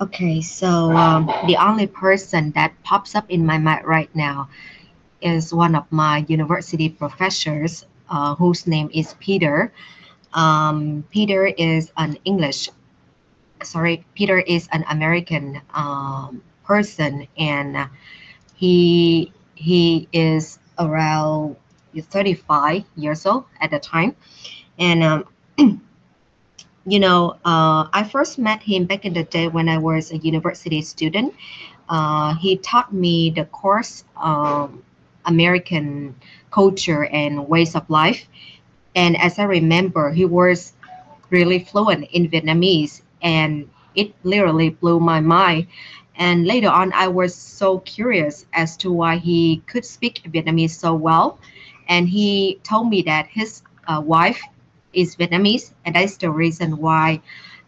Okay, so the only person that pops up in my mind right now is one of my university professors, whose name is Peter. Peter is an English, sorry, Peter is an American person, and he is around 35 years old at the time, and I first met him back in the day when I was a university student. He taught me the course American culture and ways of life. And as I remember, he was really fluent in Vietnamese, and it literally blew my mind. And later on, I was so curious as to why he could speak Vietnamese so well. And he told me that his wife is Vietnamese, and that's the reason why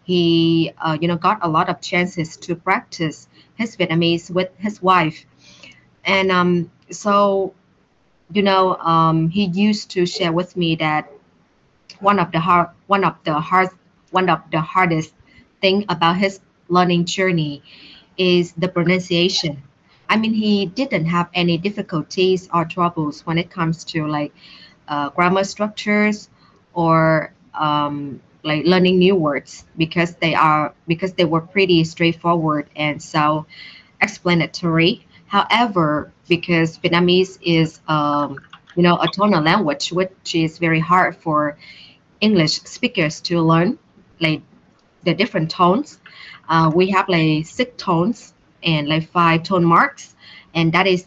he, got a lot of chances to practice his Vietnamese with his wife. And he used to share with me that one of the hardest thing about his learning journey is the pronunciation. I mean, he didn't have any difficulties or troubles when it comes to like grammar structures or like learning new words because they were pretty straightforward and so explanatory. However, because Vietnamese is a tonal language which is very hard for English speakers to learn, like the different tones. We have like six tones and like five tone marks, and that is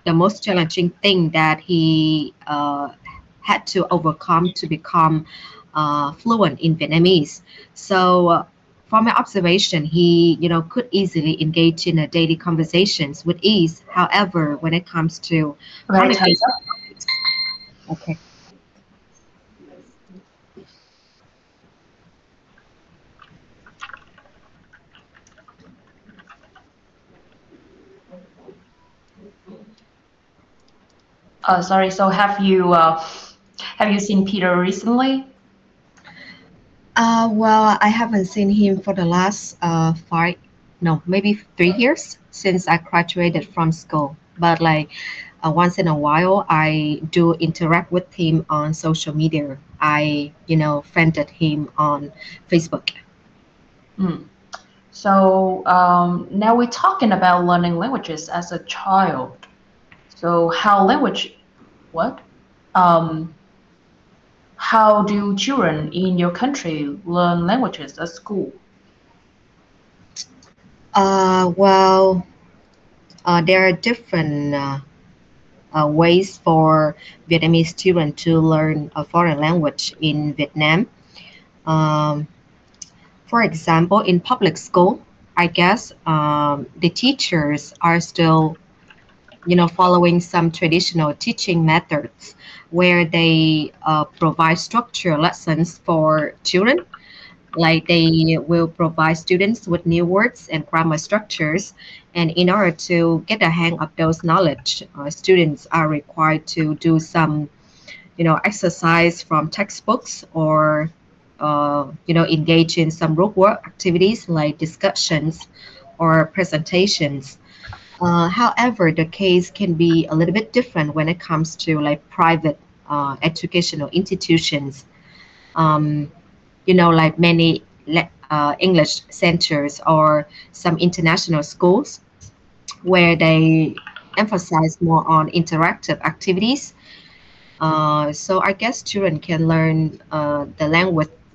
the most challenging thing that he had to overcome to become fluent in Vietnamese. So, from my observation, he could easily engage in a daily conversations with ease. However, when it comes to Very communication, tight. okay. Sorry. So have you seen Peter recently? Well, I haven't seen him for the last no, maybe 3 years since I graduated from school. But like once in a while, I do interact with him on social media. I, friended him on Facebook. Hmm. So now we're talking about learning languages as a child. So what? Um, how do children in your country learn languages at school? Well, there are different ways for Vietnamese children to learn a foreign language in Vietnam. Um, For example, in public school, I guess the teachers are still, following some traditional teaching methods where they provide structured lessons for children. Like they will provide students with new words and grammar structures. And in order to get a hang of those knowledge, students are required to do some exercise from textbooks or engage in some group work activities like discussions or presentations. However, the case can be a little bit different when it comes to like private educational institutions. um, like many English centers or some international schools where they emphasize more on interactive activities. So I guess children can learn the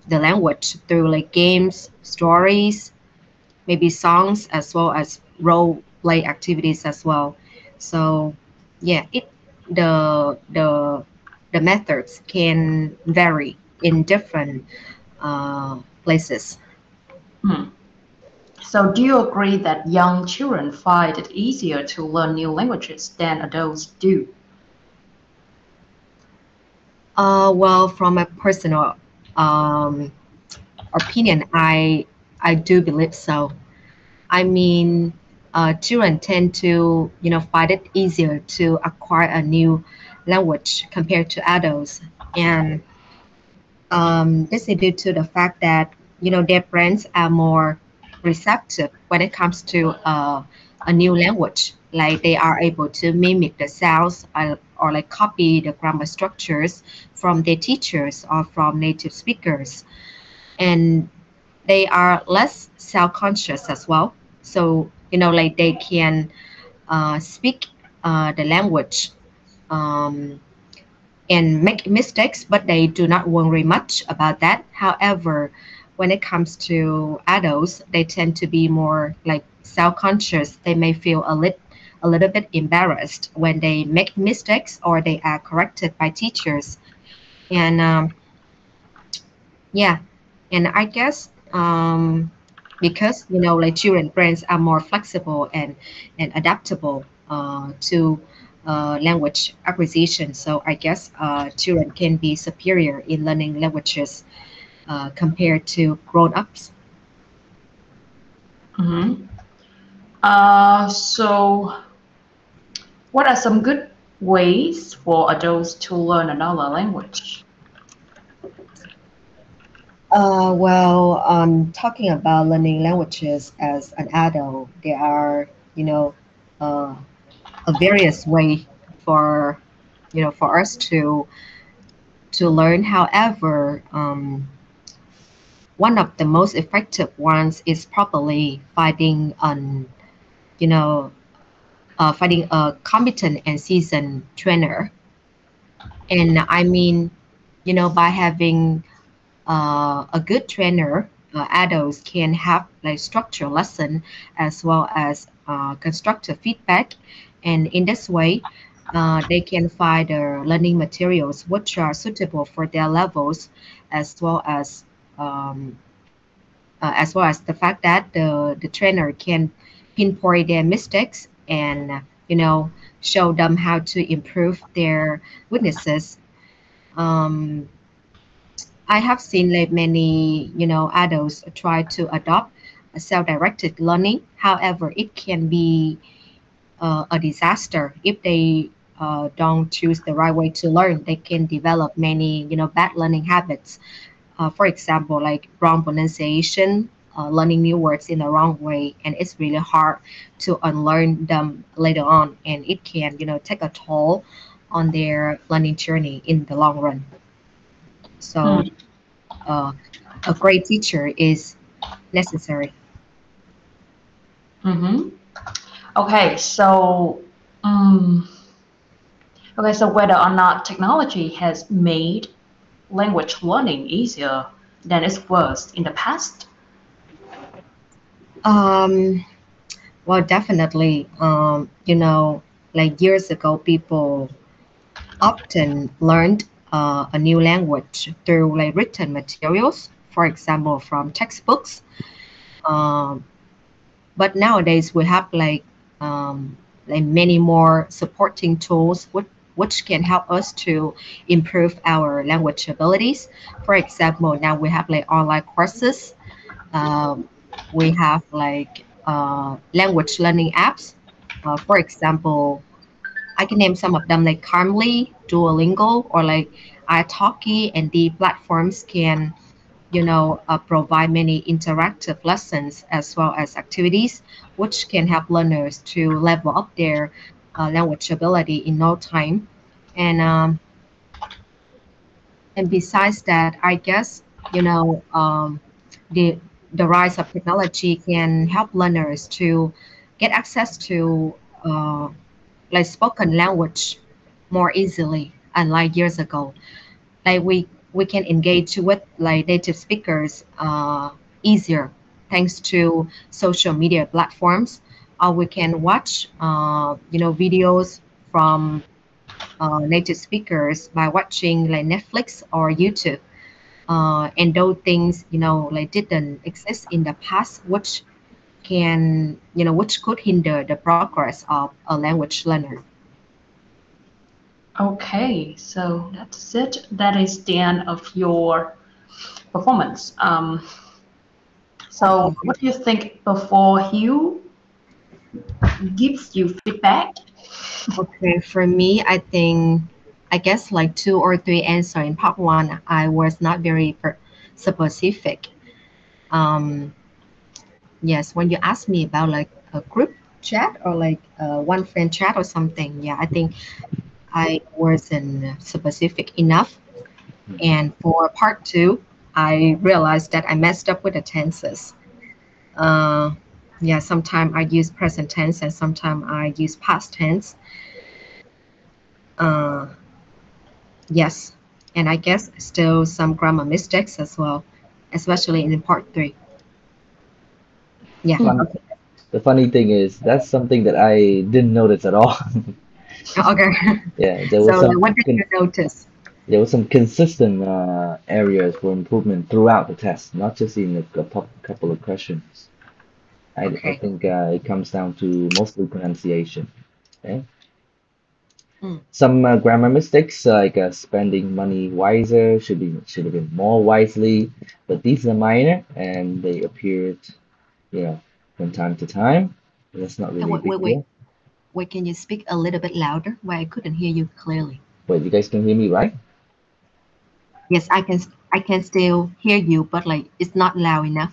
language through like games, stories, maybe songs, as well as role play activities as well. So yeah, the the methods can vary in different places. Hmm. So do you agree that young children find it easier to learn new languages than adults do? Well, from a personal um, opinion, I do believe so. I mean, children tend to, find it easier to acquire a new language compared to adults, and this is due to the fact that their brains are more receptive when it comes to a new language. Like they are able to mimic the sounds or like copy the grammar structures from their teachers or from native speakers, and they are less self-conscious as well. So like they can speak the language um, and make mistakes, but they do not worry much about that. However, when it comes to adults, they tend to be more like self-conscious. They may feel a little bit embarrassed when they make mistakes or they are corrected by teachers. And yeah, and I guess because like children brains are more flexible and adaptable to language acquisition, so I guess children can be superior in learning languages compared to grown-ups. Mm-hmm. So, what are some good ways for adults to learn another language? Well, talking about learning languages as an adult, there are uh, a various way for for us to learn. However, one of the most effective ones is probably you know, finding a competent and seasoned trainer. And I mean, by having a good trainer, adults can have like structured lesson as well as constructive feedback, and in this way, they can find the learning materials which are suitable for their levels, as um, as well as the fact that the trainer can pinpoint their mistakes and show them how to improve their weaknesses. Um, I have seen like many adults try to adopt a self-directed learning. However, it can be a disaster if they don't choose the right way to learn. They can develop many bad learning habits. For example, like wrong pronunciation, learning new words in the wrong way, and it's really hard to unlearn them later on, and it can take a toll on their learning journey in the long run. So uh, a great teacher is necessary. Mm-hmm. Okay, so um, so whether or not technology has made language learning easier than it was in the past? Um, well, definitely. Like years ago, people often learned a new language through like written materials, for example, from textbooks. Um, but nowadays we have like many more supporting tools which can help us to improve our language abilities. For example, now we have like online courses. Um, we have like language learning apps. For example, I can name some of them like Calmly, Duolingo, or like italki, and the platforms can provide many interactive lessons as well as activities, which can help learners to level up their language ability in no time. And besides that, I guess the the rise of technology can help learners to get access to like spoken language more easily, unlike years ago. Like we can engage with like native speakers easier thanks to social media platforms, or we can watch videos from native speakers by watching like Netflix or YouTube. And those things like didn't exist in the past, which can which could hinder the progress of a language learner. Okay, so that's it. That is the end of your performance. So, Okay. what do you think before Hugh gives you feedback? Okay, for me, I guess like two or three answer in part one. I was not very specific. Um, Yes, when you ask me about like a group chat or like one friend chat or something, yeah, I think I wasn't specific enough. Mhm. And for part two, I realized that I messed up with the tenses. Uh, yeah, sometimes I use present tense and sometimes I use past tense. Uh, yes, and I guess still some grammar mistakes as well, especially in part three. Yeah, Fun. okay. The funny thing is that's something that I didn't notice at all. Okay. Yeah, there was So, like, what did you notice? some consistent areas for improvement throughout the test, not just in a couple of questions. I Okay. think it comes down to mostly pronunciation. Okay? Mm. Some grammar mistakes like spending money wiser should have been more wisely, but these are minor and they appeared, you know, from time to time. That's not Hey, really a wait, big wait, wait. deal. Wait, can you speak a little bit louder? Where I couldn't hear you clearly. But you guys can hear me, right? Yes, I can still hear you, but like it's not loud enough.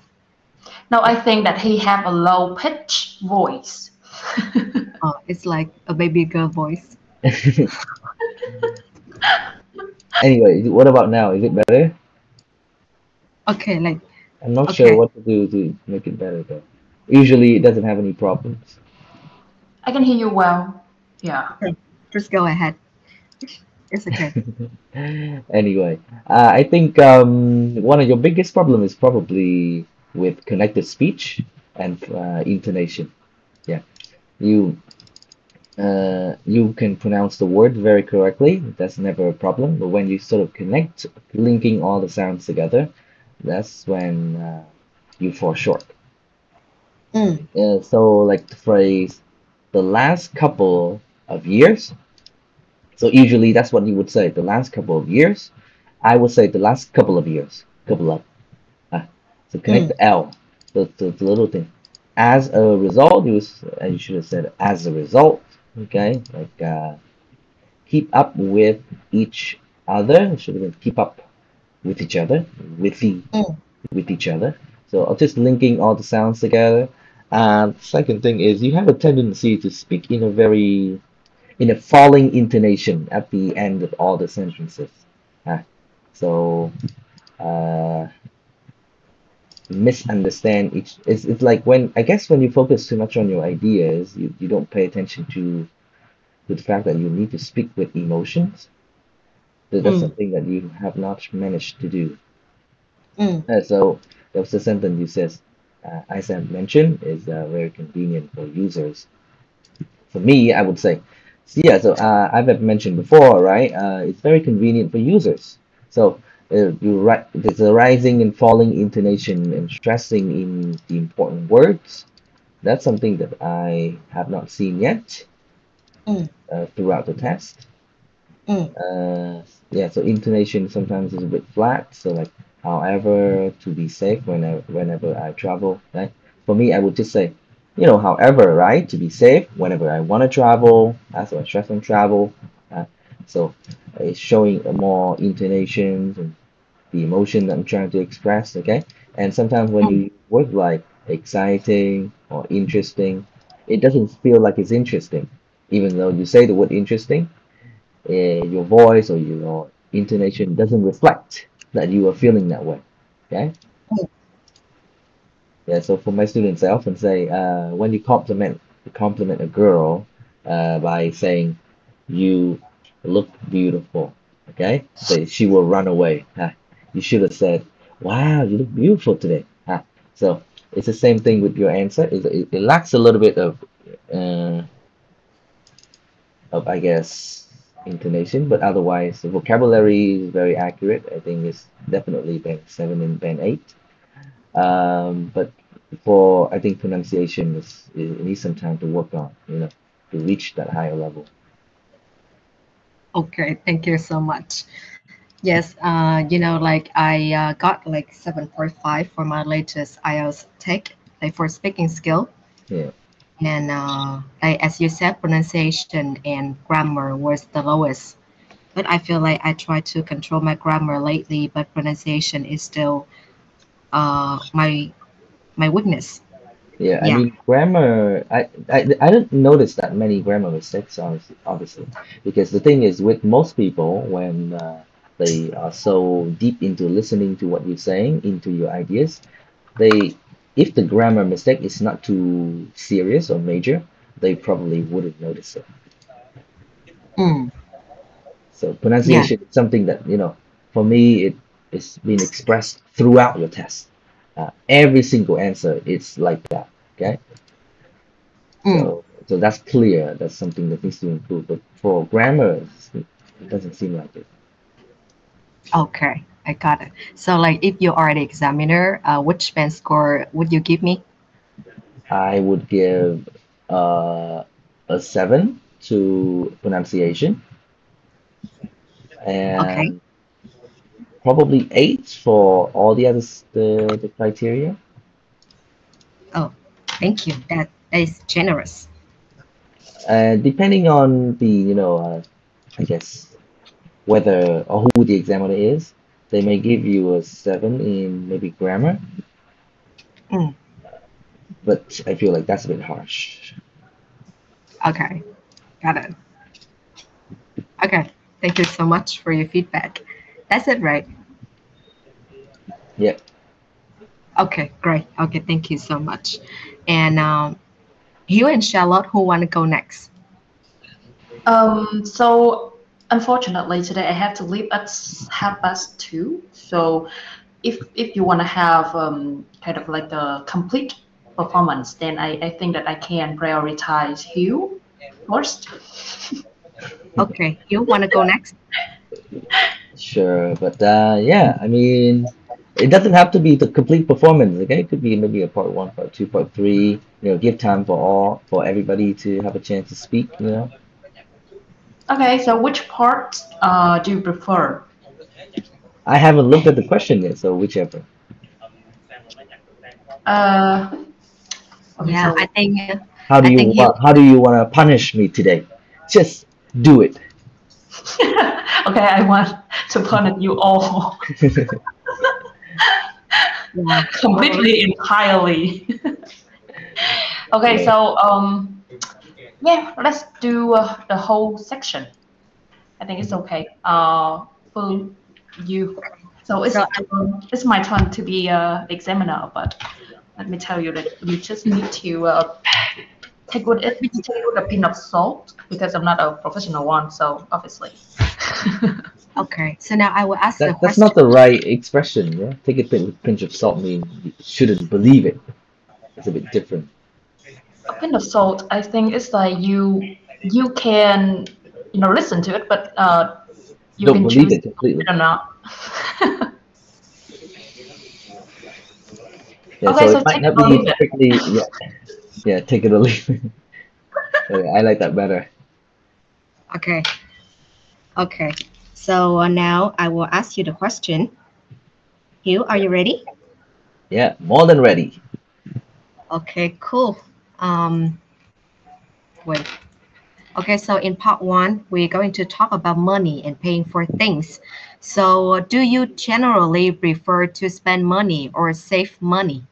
No, I think that he have a low pitch voice. It's like a baby girl voice. Anyway, what about now? Is it better? Okay, like I'm not sure okay, what to do to make it better though. Usually it doesn't have any problems. I can hear you well. Yeah. okay. Just go ahead. It's okay. Anyway, I think one of your biggest problem is probably with connected speech and intonation. Yeah, you you can pronounce the word very correctly. That's never a problem. But when you sort of connect, linking all the sounds together, that's when you fall short. Mm, So, like the phrase, the last couple of years. So usually that's what you would say, the last couple of years. I would say the last couple of years. Couple of. Ah, so connect mm, the L, the little thing. As a result, you should have said as a result. Okay, like keep up with each other. It should have been keep up with each other, with the mm. with each other. So I'm just linking all the sounds together. And second thing is you have a tendency to speak in a falling intonation at the end of all the sentences. Ah, so uh, misunderstand each. It's like when I guess when you focus too much on your ideas, you don't pay attention to the fact that you need to speak with emotions. That's Mm, something that you have not managed to do. mm, So there was a sentence you says, as I mentioned, is very convenient for users. For me, I would say, so yeah. So I've mentioned before, right? It's very convenient for users. So you write there's a rising and falling intonation and stressing in the important words. That's something that I have not seen yet mm, throughout the test. mm. Uh, yeah, so intonation sometimes is a bit flat. So like, however, to be safe whenever I travel, right? For me, I would just say, however, right? To be safe whenever I want to travel. That's why I stress on travel. Uh, so it's showing more intonations and the emotion that I'm trying to express. Okay, and sometimes when you Mm. use words like exciting or interesting, it doesn't feel like it's interesting, even though you say the word interesting your voice or your intonation doesn't reflect that you are feeling that way. Okay? Yeah, so for my students, I often say when you compliment a girl by saying you look beautiful, okay? So she will run away. Huh? You should have said, "Wow, you look beautiful today." Huh? So it's the same thing with your answer. It lacks a little bit uh, of I guess intonation, but otherwise the vocabulary is very accurate. I think it's definitely band 7 and band 8. But for I think pronunciation it needs some time to work on, to reach that higher level. Okay, thank you so much. Yes, like I got like 7.5 for my latest IELTS take, like for speaking skill. Yeah. And like, as you said, pronunciation and grammar was the lowest. But I feel like I try to control my grammar lately, but pronunciation is still my weakness. Yeah, I Yeah. mean grammar. I don't notice that many grammar mistakes, obviously, because the thing is with most people when they are so deep into listening to what you're saying, into your ideas, they if the grammar mistake is not too serious or major, they probably wouldn't notice it. Mm. So Yeah. pronunciation is something that, for me, it is being expressed throughout your test. Every single answer, it's like that. Okay. Mm. So that's clear. That's something that needs to improve. But for grammar, it doesn't seem like it. Okay, I got it. So, like, if you are the examiner, which band score would you give me? I would give a 7 to pronunciation Okay. and probably 8 for all the others, the criteria. Oh, thank you. That is generous. Depending on the, I guess whether or who the examiner is, they may give you a 7 in maybe grammar, Mm. but I feel like that's a bit harsh. Okay, got it. Okay, thank you so much for your feedback. That's it, right? Yep. Okay, great. Okay, thank you so much. And Hugh and Charlotte, who want to go next? So unfortunately today I have to leave at 2:30. So if you want to have kind of like a complete performance, then I think that I can prioritize you first. Okay, Hugh want to go next? Sure, but yeah, I mean, it doesn't have to be the complete performance, okay? It could be maybe a part one, part two, part three. Give time for everybody to have a chance to speak. Okay, so which part do you prefer? I haven't looked at the question yet, so whichever. Uh, okay, Yeah, so How do I you think Hugh. want, how do you want to punish me today? Just do it. okay, I want to punish you all Yeah. Well, completely, entirely. Okay, Yeah. so yeah, let's do the whole section. I think it's Mhm. okay. For you. So so it's my turn to be examiner, but let me tell you that you just need to take it with a pinch of salt because I'm not a professional one, so obviously. okay. So now I will ask the That's not question. the right expression, yeah? Take a pinch of salt mean you shouldn't believe it. It's a bit different. A pinch of salt, I think it's like you can listen to it, but you Don't can believe choose it to believe completely. it or not. Yeah, Okay, so it so might take it not or be leave it. perfectly, yeah, yeah, take it or leave it. Okay, I like that better. Okay. Okay. So now I will ask you the question. Hugh, are you ready? Yeah, more than ready. Okay, cool. Um, wait. Okay, so in part one, we're going to talk about money and paying for things. So, do you generally prefer to spend money or save money?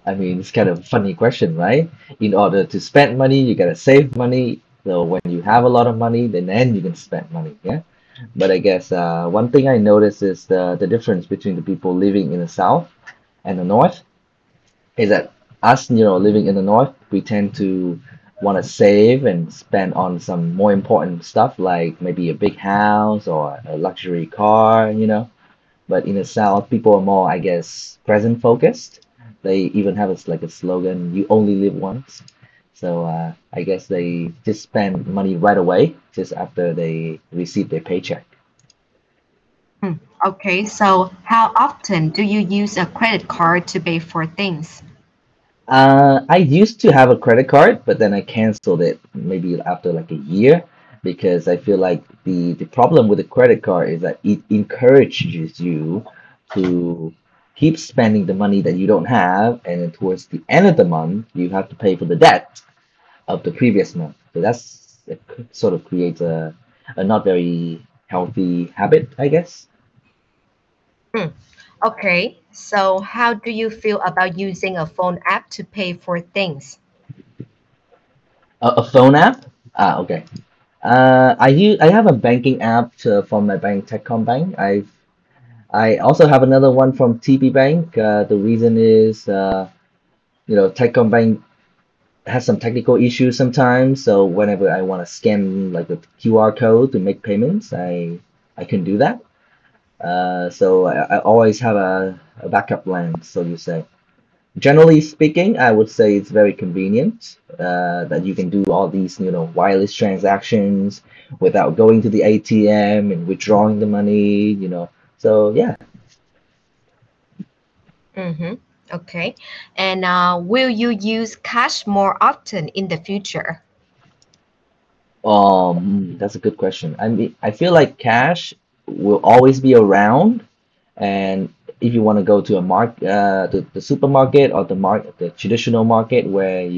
I mean, it's kind of a funny question, right? In order to spend money, you gotta save money. So when you have a lot of money, then you can spend money, yeah? But I guess one thing I notice is the difference between the people living in the south and the north is that us, living in the north, we tend to want to save and spend on some more important stuff like maybe a big house or a luxury car. But in the South, people are more, I guess, present focused. They even have like a slogan, "You only live once." So I guess they just spend money right away, just after they receive their paycheck. Hmm. Okay, so how often do you use a credit card to pay for things? I used to have a credit card, but then I canceled it maybe after like a year because I feel like the problem with the credit card is that it encourages you to keep spending the money that you don't have, and then towards the end of the month, you have to pay for the debt of the previous month. So it sort of creates a not very healthy habit, I guess. Hmm. Okay, so how do you feel about using a phone app to pay for things? A phone app? Ah, okay. I have a banking app from my bank, Techcombank. I also have another one from TP Bank. The reason is, Techcombank has some technical issues sometimes. So whenever I want to scan like the QR code to make payments, I can do that. So I always have a backup plan, so you say. Generally speaking, I would say it's very convenient that you can do all these, wireless transactions without going to the ATM and withdrawing the money. So yeah, Mm-hmm. Okay, and will you use cash more often in the future? that's a good question. I mean, I feel like cash will always be around, and if you want to go to the supermarket or the traditional market where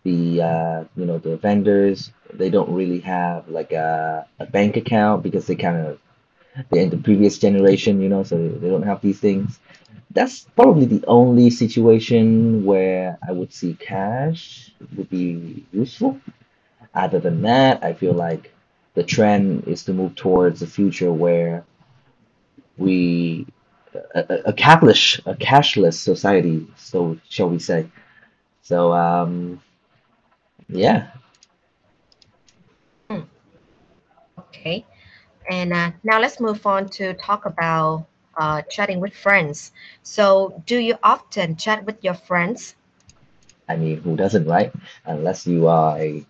the vendors, they don't really have like a bank account because they're in the previous generation, so they don't have these things. That's probably the only situation where I would see cash would be useful. Other than that, I feel like the trend is to move towards a future where we a cashless society, so shall we say. So yeah, Hmm. Okay, and now let's move on to talk about chatting with friends. So, do you often chat with your friends? I mean, who doesn't, right? Unless you are a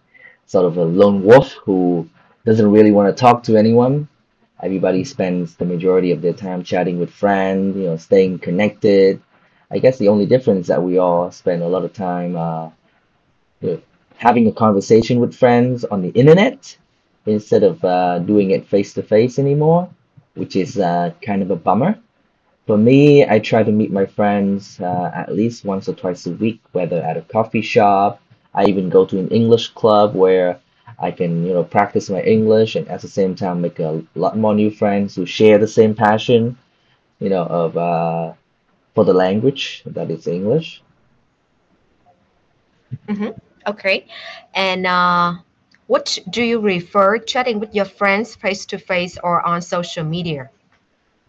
sort of a lone wolf who doesn't really want to talk to anyone. Everybody spends the majority of their time chatting with friends, staying connected. I guess the only difference is that we all spend a lot of time you know, having a conversation with friends on the internet instead of doing it face to face anymore, which is kind of a bummer. For me, I try to meet my friends at least once or twice a week, whether at a coffee shop. I even go to an English club where I can, practice my English and at the same time make a lot more new friends who share the same passion, of for the language that is English. Mm-hmm. Okay, and which do you prefer, chatting with your friends face to face or on social media?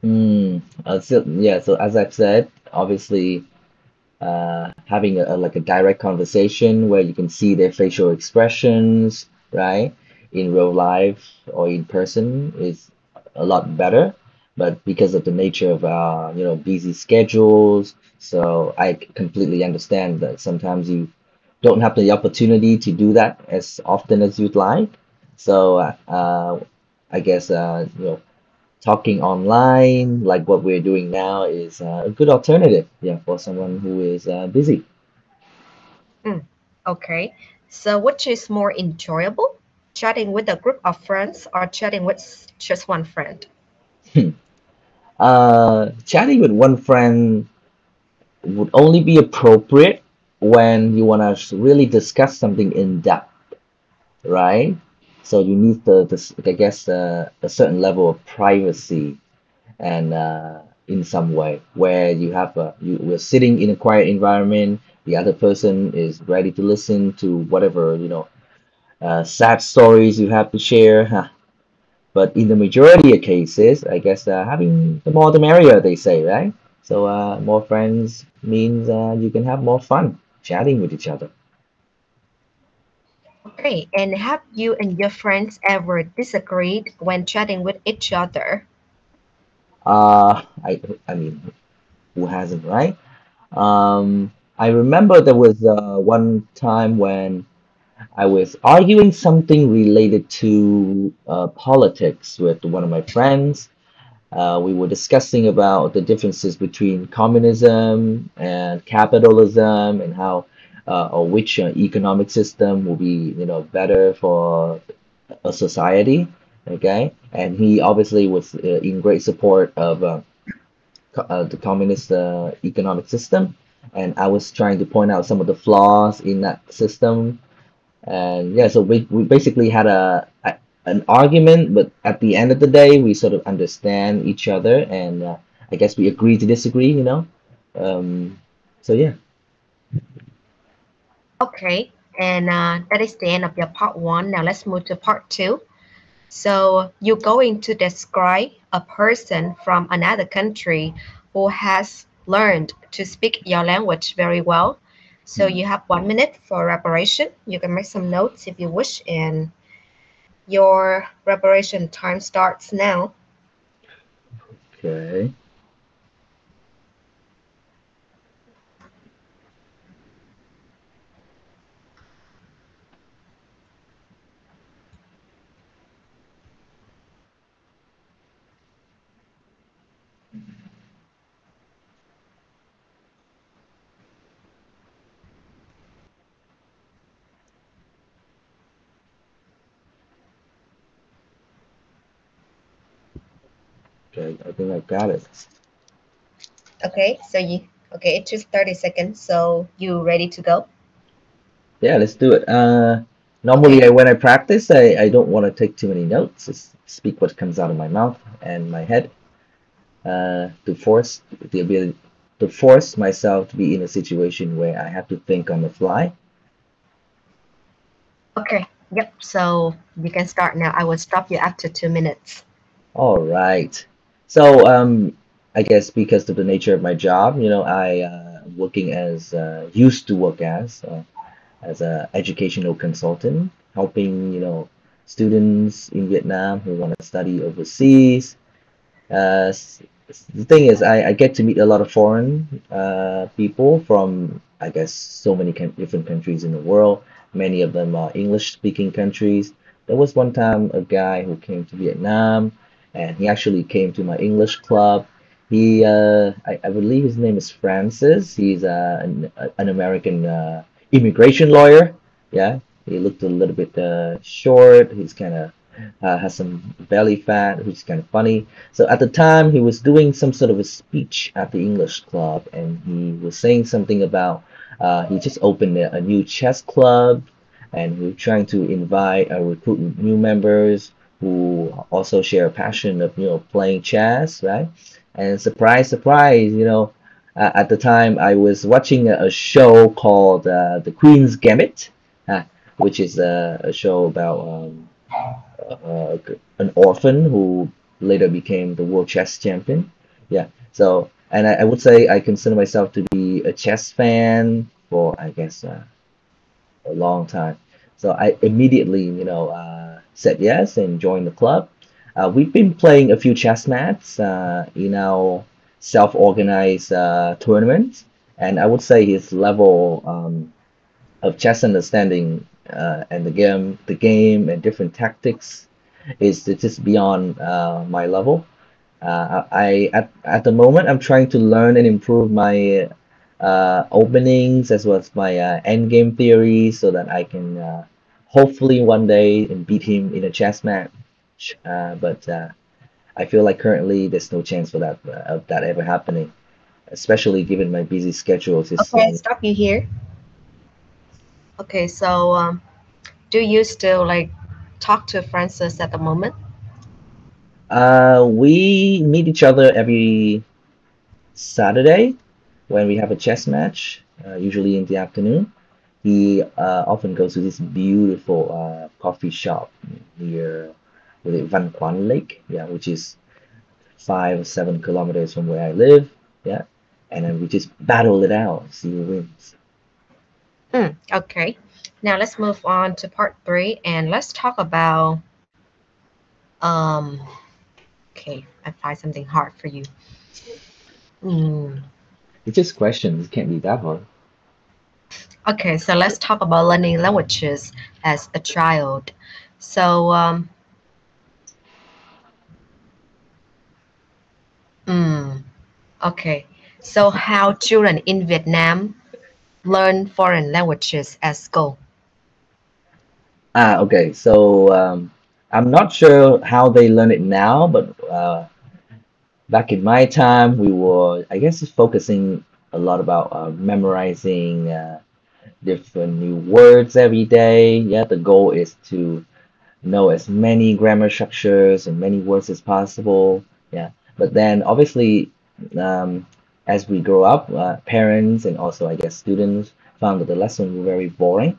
So as I've said, obviously, having like a direct conversation where you can see their facial expressions, right, in real life or in person is a lot better. But because of the nature of busy schedules, so I completely understand that sometimes you don't have the opportunity to do that as often as you'd like. So I guess talking online, like what we're doing now, is a good alternative, yeah, for someone who is busy. Mm, okay, so which is more enjoyable, chatting with a group of friends or chatting with just one friend? Chatting with one friend would only be appropriate when you want to really discuss something in depth, right? So you need I guess, a certain level of privacy and in some way where we're sitting in a quiet environment, the other person is ready to listen to whatever, sad stories you have to share. Huh. But in the majority of cases, I guess having the more the merrier, they say, right? So more friends means you can have more fun chatting with each other. Okay, and have you and your friends ever disagreed when chatting with each other? I mean, who hasn't, right? I remember there was one time when I was arguing something related to politics with one of my friends. We were discussing about the differences between communism and capitalism and how or which economic system will be, better for a society. Okay, and he obviously was in great support of the communist economic system, and I was trying to point out some of the flaws in that system. And yeah, so we basically had an argument, but at the end of the day, we sort of understand each other, and I guess we agree to disagree, you know. Um, so yeah, Okay, and that is the end of your part one. Now let's move to part two. So you're going to describe a person from another country who has learned to speak your language very well. So Hmm. you have 1 minute for preparation. You can make some notes if you wish, and your preparation time starts now. Okay. Okay, I think I got it. Okay, it took 30 seconds. So you ready to go? Yeah, let's do it. Okay. Normally, when I practice, I don't want to take too many notes. Just speak what comes out of my mouth and my head. To force the ability to force myself to be in a situation where I have to think on the fly. Okay. Yep. So you can start now. I will stop you after 2 minutes. All right. So, I guess because of the nature of my job, you know, I working as used to work as a educational consultant, helping, you know, students in Vietnam who want to study overseas. Uh, s- the thing is, I get to meet a lot of foreign people from, I guess, so many different countries in the world. Many of them are English-speaking countries. There was one time a guy who came to Vietnam, and he actually came to my English club. I believe his name is Francis. He's an American immigration lawyer. Yeah, he looked a little bit short. He's kind of has some belly fat, which is kind of funny. So at the time, he was doing some sort of a speech at the English club, and he was saying something about he just opened a new chess club, and he was trying to invite recruit new members who also share a passion of playing chess, right? And surprise, surprise, at the time I was watching a show called The Queen's Gambit, uh, which is a show about uh, an orphan who later became the world chess champion. Yeah. So, and I would say I consider myself to be a chess fan for, I guess, a long time. So I immediately, said yes and joined the club. We've been playing a few chess matches in our self-organized tournaments, and I would say his level of chess understanding and the game and different tactics is it's just beyond my level. At the moment I'm trying to learn and improve my openings as well as my end game theory so that I can hopefully one day beat him in a chess match. But I feel like currently there's no chance for that of that ever happening, especially given my busy schedule. Just Okay, I stop you here. Okay, so do you still like talk to Francis at the moment? we meet each other every Saturday when we have a chess match, usually in the afternoon. He often goes to this beautiful coffee shop near was it Van Quan Lake, yeah, which is 5 or 7 kilometers from where I live, yeah, and then we just battle it out, see who wins. Okay. Now let's move on to part three and let's talk about um okay, I find something hard for you. Hmm. It's just questions, it can't be that hard. Okay, so let's talk about learning languages as a child. So mm, okay. So how children in Vietnam learn foreign languages at school? Okay, so I'm not sure how they learn it now, but back in my time, we were, I guess, focusing a lot about memorizing different new words every day. Yeah, the goal is to know as many grammar structures and many words as possible. Yeah, but then obviously, as we grow up, parents and also I guess students found that the lessons were very boring,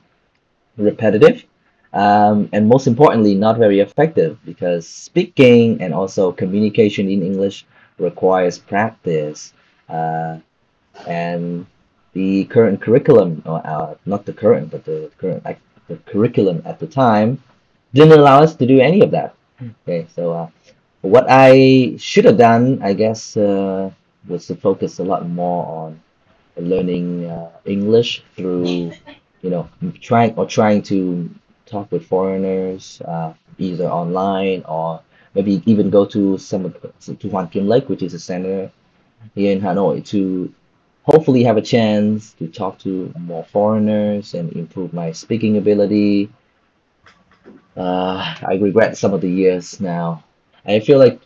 repetitive, and most importantly, not very effective because speaking and also communication in English requires practice. Uh, and the current curriculum, or not the current, but the curriculum at the time didn't allow us to do any of that. Okay, so what I should have done, I guess, was to focus a lot more on learning English through, trying to talk with foreigners, either online or maybe even go to to Hoàn Kiếm Lake, which is a center here in Hanoi, to hopefully have a chance to talk to more foreigners and improve my speaking ability. I regret some of the years now. I feel like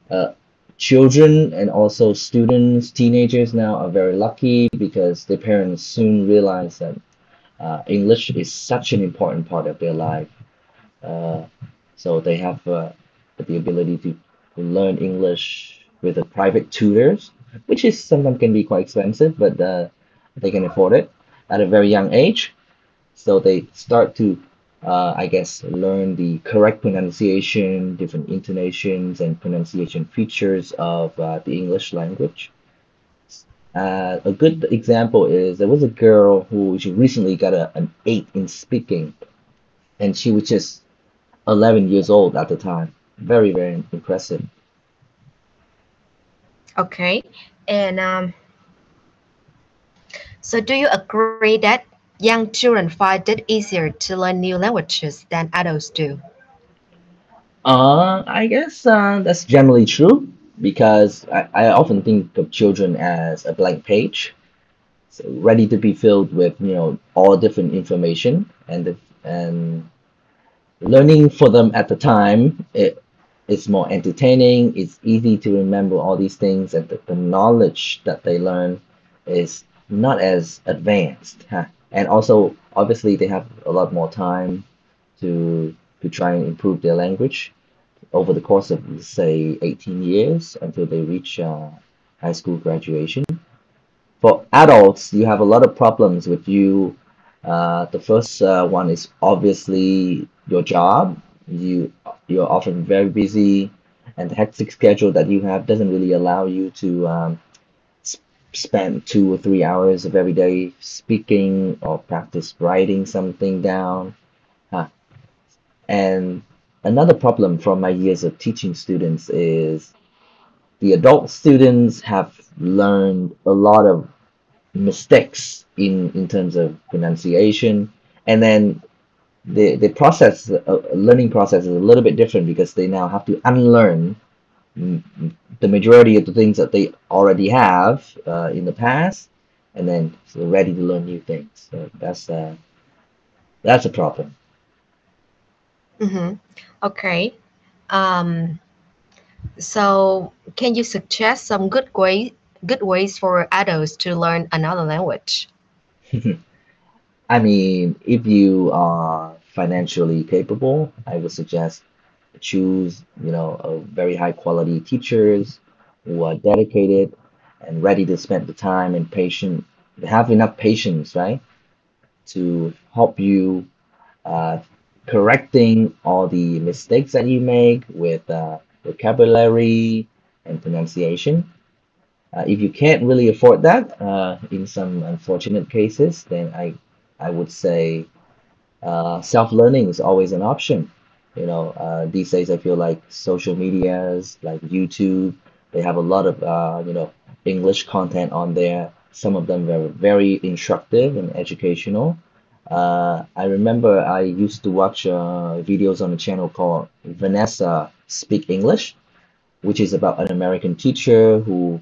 uh, children and also students, teenagers now are very lucky because their parents soon realize that English is such an important part of their life. Uh, so they have the ability to learn English with a private tutors, which is sometimes can be quite expensive, but they can afford it at a very young age. So they start to, I guess, learn the correct pronunciation, different intonations, and pronunciation features of the English language. A good example is there was a girl who she recently got an 8 in speaking, and she was just 11 years old at the time. Very, very impressive. Okay. And so do you agree that young children find it easier to learn new languages than adults do? I guess that's generally true because I often think of children as a blank page, so ready to be filled with, all different information, and learning for them at the time, it's more entertaining, it's easy to remember all these things, and the knowledge that they learn is not as advanced. Huh? And also, obviously, they have a lot more time to try and improve their language over the course of, say, 18 years until they reach high school graduation. For adults, you have a lot of problems with you. The first one is obviously your job. You're often very busy, and the hectic schedule that you have doesn't really allow you to s spend 2 or 3 hours of every day speaking or practice writing something down. Uh, and another problem from my years of teaching students is the adult students have learned a lot of mistakes in terms of pronunciation, and then the process learning process is a little bit different because they now have to unlearn mm, the majority of the things that they already have in the past, and then so ready to learn new things. So that's a problem. Mm-hmm. Okay. Um, so can you suggest some good ways for adults to learn another language? I mean, if you are financially capable, I would suggest choose, a very high quality teachers who are dedicated and ready to spend the time and have enough patience, right, to help you uh, correcting all the mistakes that you make with vocabulary and pronunciation. If you can't really afford that, in some unfortunate cases, then I would say self-learning is always an option. These days I feel like social medias like YouTube, they have a lot of English content on there. Some of them are very instructive and educational. I remember I used to watch videos on a channel called Vanessa Speak English, which is about an American teacher who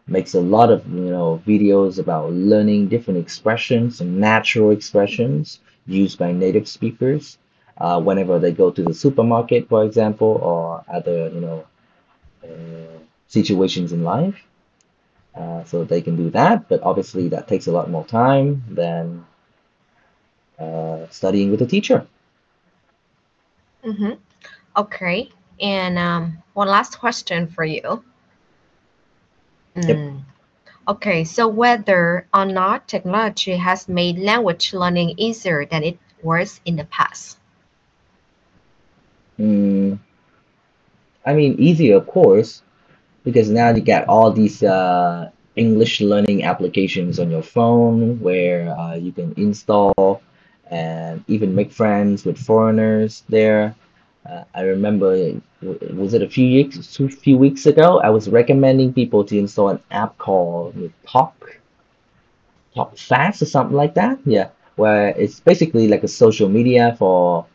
makes a lot of videos about learning different expressions and natural expressions used by native speakers whenever they go to the supermarket, for example, or other situations in life. So they can do that, but obviously that takes a lot more time than studying with a teacher. Mm-hmm. Okay. And one last question for you. Yep. Mm. Okay, so whether or not technology has made language learning easier than it was in the past. Mm, I mean, easier, of course, because now you get all these English learning applications on your phone where you can install and even make friends with foreigners there. I remember, was it a few weeks ago? I was recommending people to install an app called Talk Fast or something like that. Yeah, where it's basically like a social media for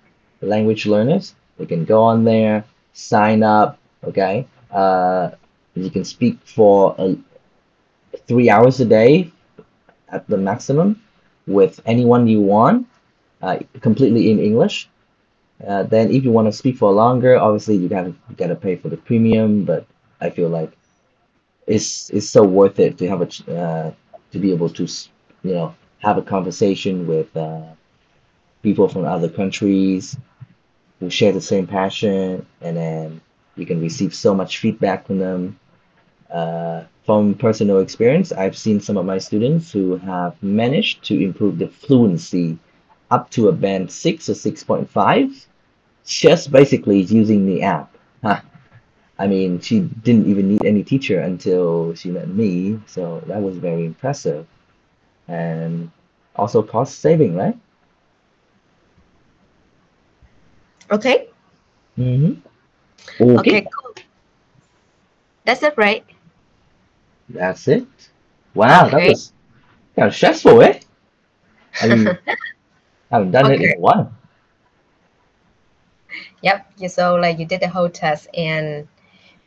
language learners. They can go on there, sign up, okay? You can speak for 3 hours a day at the maximum with anyone you want, completely in English. Then if you want to speak for longer, obviously you gotta pay for the premium, but I feel like it's so worth it to have to be able to have a conversation with people from other countries who share the same passion, and then you can receive so much feedback from them. From personal experience, I've seen some of my students who have managed to improve their fluency up to a band 6 or 6.5 just basically using the app. Huh. I mean, she didn't even need any teacher until she met me, so that was very impressive. And also cost saving, right? Okay, Mm-hmm. Okay, okay, cool. That's it, right? that's it. Wow, that Okay, was kind of stressful, eh? I mean, I haven't done it in okay. a while. Yep. So like you did the whole test, and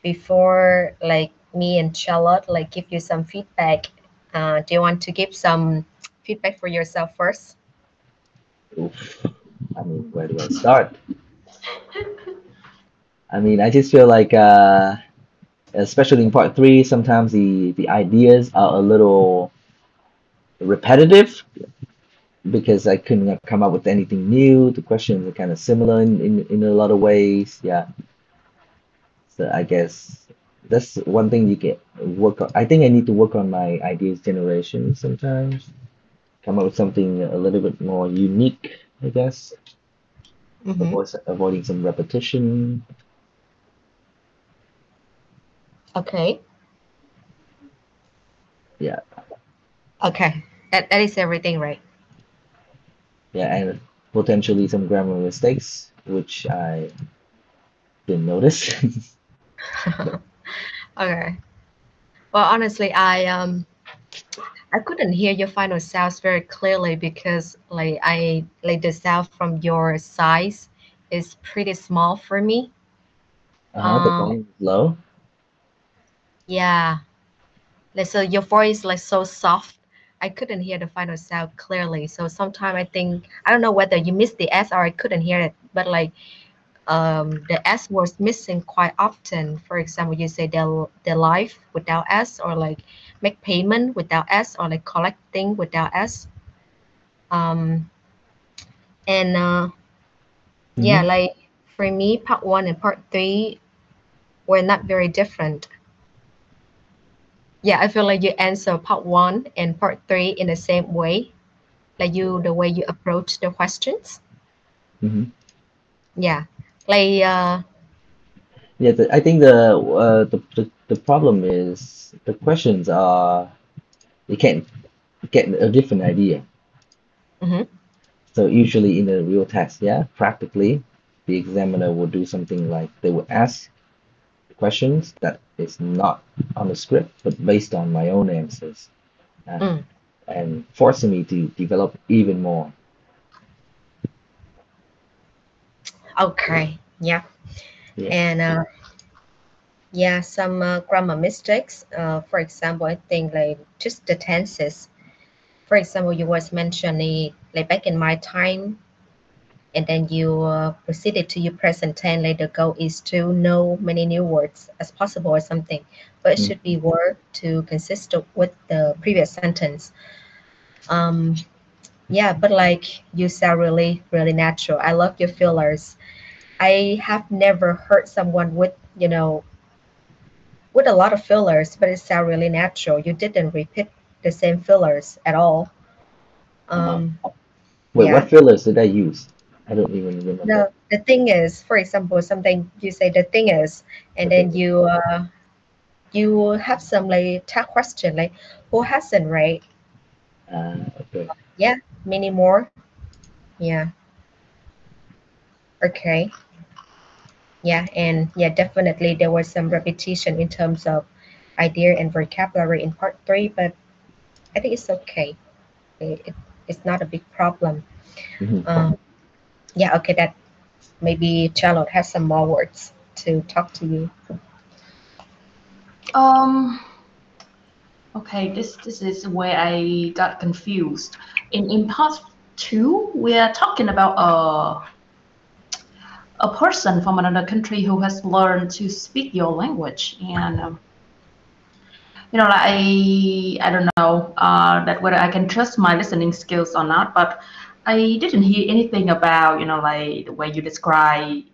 before like me and Charlotte like give you some feedback, do you want to give some feedback for yourself first? Oof. I mean, where do I start? I mean, I just feel like, especially in part three, sometimes the ideas are a little repetitive because I couldn't come up with anything new. The questions are kind of similar in a lot of ways. Yeah. So I guess that's one thing you can work on. I think I need to work on my ideas generation sometimes. Come up with something a little bit more unique, I guess. Mm-hmm. Avoiding some repetition. Okay. Yeah. Okay. That is everything, right? Yeah, and potentially some grammar mistakes, which I didn't notice. But Okay. Well, honestly, I couldn't hear your final sounds very clearly because like the sound from your size is pretty small for me. the Um, volume is low. yeah. Like, so your voice like so soft. I couldn't hear the final sound clearly. So sometimes I think I don't know whether you missed the S or I couldn't hear it, but like the S was missing quite often. For example, you say the life without S, or like make payment without S, or like collecting without S. Um, and yeah, Hmm. like for me, part one and part three were not very different. Yeah, I feel like you answer part one and part three in the same way, like you the way you approach the questions. Hmm. Yeah, like Yeah, I think the problem is the questions are you can't get a different idea. mhm. So usually in a real test, yeah, practically, the examiner will do something like they will ask questions that is not on the script, but based on my own answers, uh, Mm, and forcing me to develop even more. okay, yeah, Yeah. and yeah, some grammar mistakes. For example, I think like just the tenses. For example, you was mentioning like back in my time, and then you proceeded to your present tense. Like the goal is to know many new words as possible or something, but it Mm. should be word to consist with the previous sentence. Um, yeah, but like you sound really, really natural. I love your fillers. I have never heard someone with with a lot of fillers, but it sounds really natural. You didn't repeat the same fillers at all. Uh-huh. Um, Wait, yeah. what fillers did I use? I don't even remember. No, the thing is, for example, something you say the thing is, and Okay. then you have some like tag question like who hasn't, right? Okay. Yeah, many more. Yeah. Okay. Yeah, and yeah, definitely there was some repetition in terms of idea and vocabulary in part three, but I think it's okay. It's not a big problem. Mhm. Um, yeah, okay, that maybe Charlotte has some more words to talk to you. Um, okay, this is where I got confused. In part two, we are talking about a person from another country who has learned to speak your language, and like I don't know that whether I can trust my listening skills or not, but I didn't hear anything about like the way you describe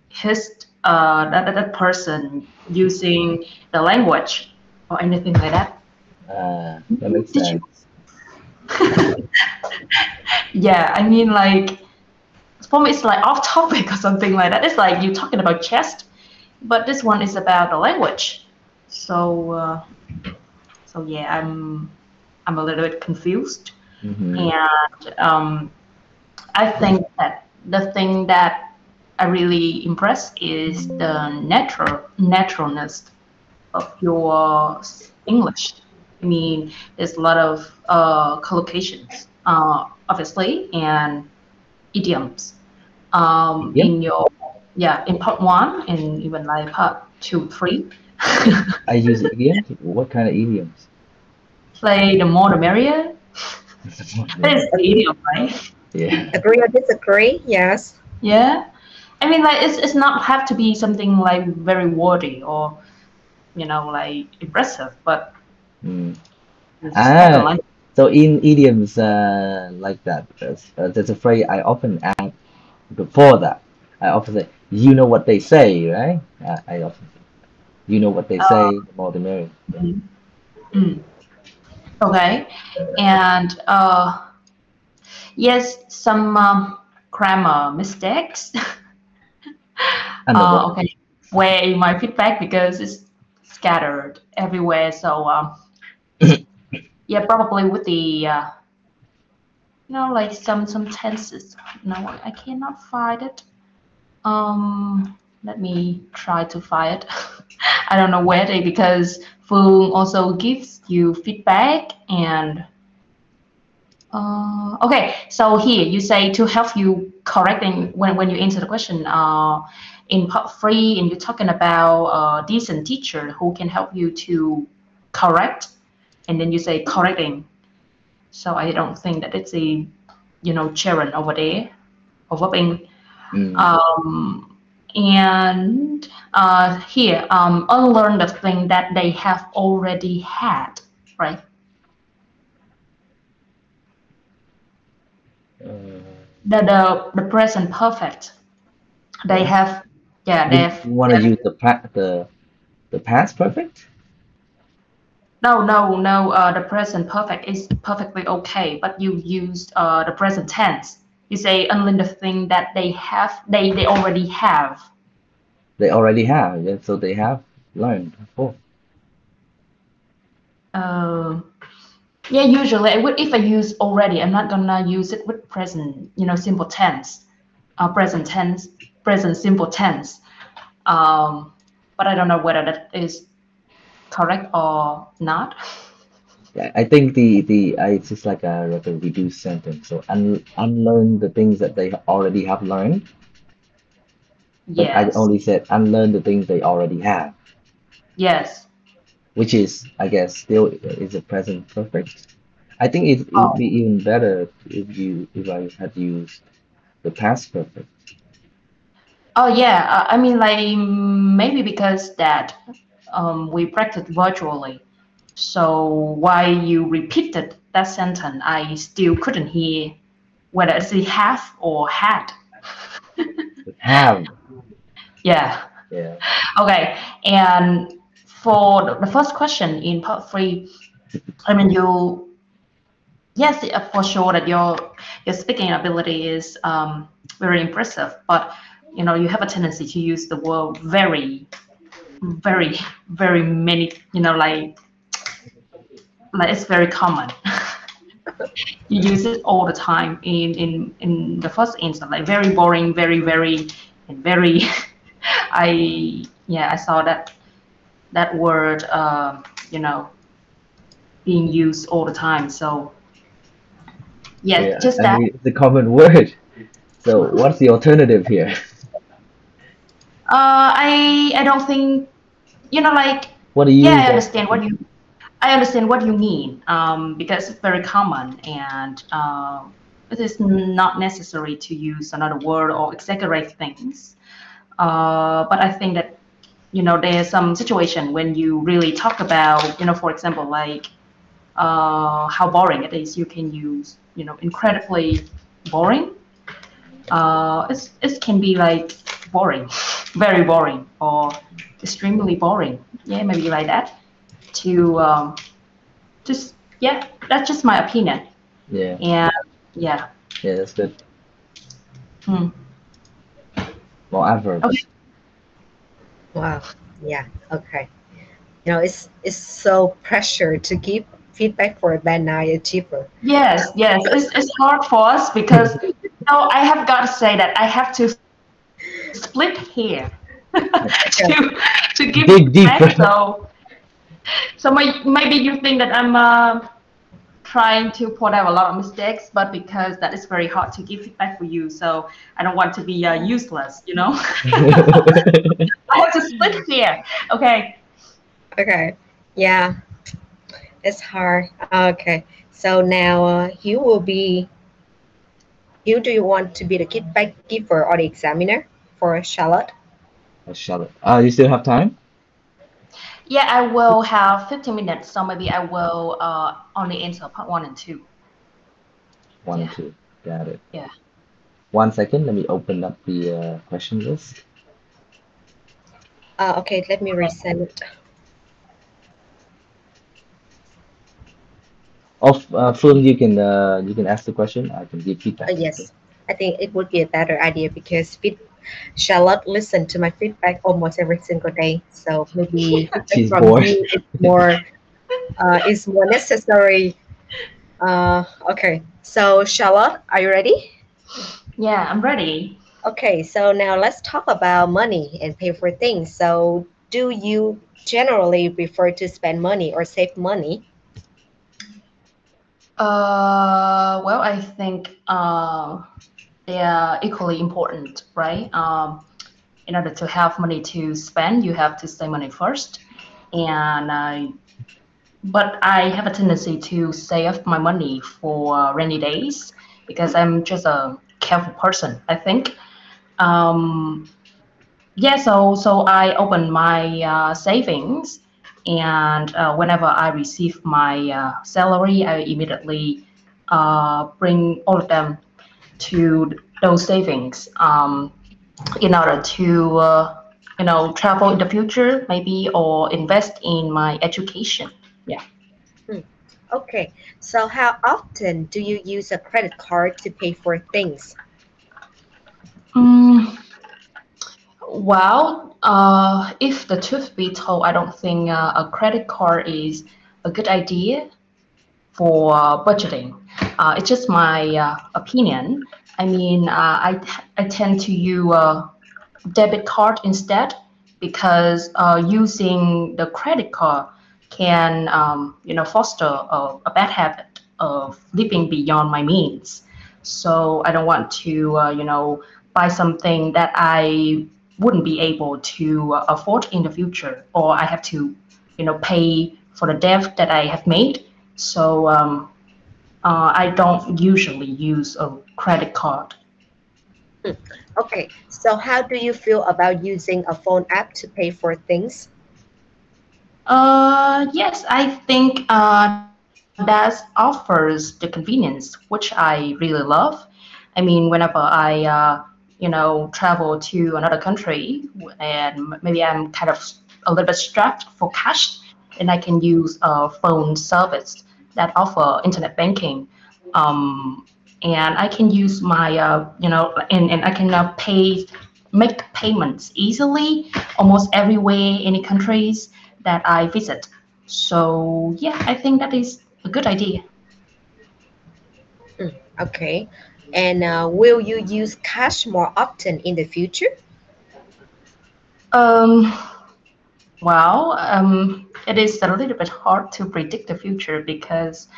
his that person using the language or anything like that. That makes Did you? sense. Yeah, I mean, like for me, it's like off topic or something like that. It's like you talking about chest, but this one is about the language. So, so yeah, I'm a little bit confused, Mm-hmm. and I think that the thing that I really impressed is the naturalness of your English. I mean, there's a lot of collocations, obviously, and idioms Idiom? in your in part one and even like part two, three. I use idioms? What kind of idioms? Like the more the merrier. That is the idiom, right? Yeah. Agree or disagree? Yes. Yeah. I mean, like it's not have to be something like very wordy or like impressive, but Mm. it's kind of Ah, like so in idioms like that, there's a phrase I often add before that. I often say, you know what they say, right? I often say, you know what they uh, say, the more the merrier. Yeah. mm, mm. Okay, and yes, some grammar mistakes. Underwater. Okay, where in my feedback because it's scattered everywhere. So yeah, probably with the like some tenses. No, I cannot find it. Let me try to find it. I don't know where they because Phương also gives you feedback and okay. So here you say to help you correcting when you answer the question. In part three, and you're talking about a decent teacher who can help you to correct, and then you say correcting. So I don't think that it's a children over there overbeing. Mm. Um, and here, unlearn the thing that they have already had, right? Uh, The present perfect. They yeah. have, yeah, You want to use the past perfect? no. The present perfect is perfectly okay, but you used the present tense. You say unlearn the thing that they have, they already have. They already have, yeah, so they have learned before. Uh, Yeah, usually if I use already, I'm not gonna use it with present, simple tense, present tense, present simple tense. Um, but I don't know whether that is correct or not. Yeah, I think it's just like a reduced sentence. So unlearn the things that they already have learned, but I Yes, only said unlearn the things they already have, yes. which is, I guess, still is a present perfect. I think it would be Oh, even better if I had used the past perfect. oh yeah. I mean, like maybe because that we practiced virtually. So while you repeated that sentence, I still couldn't hear whether it's a have or had. But have, Yeah. yeah. Okay. And for the first question in part three, I mean, yes, for sure that your speaking ability is very impressive, but you have a tendency to use the word very, very, very many. Like it's very common. You use it all the time in the first answer, like very boring, very, very, and very. I saw that word, you know, being used all the time. So yeah, Yeah, just I that. mean, it's a common word. So what's the alternative here? I don't think like What do yeah, you I guys understand think? what you mean, because it's very common, and it is not necessary to use another word or exaggerate things. But I think that there's some situation when you really talk about, for example, like how boring it is. You can use incredibly boring. It can be like boring, very boring, or extremely boring. Yeah, maybe like that. To just yeah, that's just my opinion. Yeah, And yeah. yeah, that's good. Hmm. More Okay. adverbs. Wow. Yeah. Okay. It's so pressure to give feedback for a band night achiever. Yes, yes. It's hard for us because I have got to say that I have to split here Okay. to give Dig feedback. deeper. So maybe you think that I'm trying to point out a lot of mistakes, but because that is very hard to give feedback for you, so I don't want to be useless. I have to split here. Okay. Okay. Yeah, it's hard. Okay. So now, Hugh, do you want to be the feedback giver or the examiner for Charlotte? Charlotte. You still have time? Yeah, I will have 15 minutes, so maybe I will only answer part one and two. One and Yeah, two. Got it. yeah. 1 second. Let me open up the question list. Okay, let me resend it. Of Phương, you can ask the question. I can give feedback. Okay. Yes, I think it would be a better idea because Charlotte listened to my feedback almost every single day. So maybe feedback She's from bored. you is more necessary. Okay, so Charlotte, are you ready? Yeah, I'm ready. Okay, so now let's talk about money and pay for things. So, do you generally prefer to spend money or save money? Well, I think they are equally important, right? In order to have money to spend, you have to save money first. And but I have a tendency to save my money for rainy days because I'm just a careful person, I think. Um, yeah, so I open my savings, and whenever I receive my salary, I immediately bring all of them to those savings, in order to travel in the future, maybe, or invest in my education. Yeah. Hmm. Okay, so how often do you use a credit card to pay for things? Mm, well, if the truth be told, I don't think a credit card is a good idea for budgeting. It's just my opinion. I mean, I tend to use debit card instead because using the credit card can foster a bad habit of living beyond my means. So I don't want to buy something that I wouldn't be able to afford in the future, or I have to pay for the debt that I have made. So I don't usually use a credit card. Hmm. Okay, so how do you feel about using a phone app to pay for things? Yes, I think that offers the convenience, which I really love. I mean, whenever I, travel to another country, and maybe I'm kind of a little bit strapped for cash, then I can use a phone service that offer internet banking. Um, and I can use my, and I can make payments easily almost everywhere, any countries that I visit. So yeah, I think that is a good idea. Okay. And will you use cash more often in the future? Um, it is a little bit hard to predict the future because,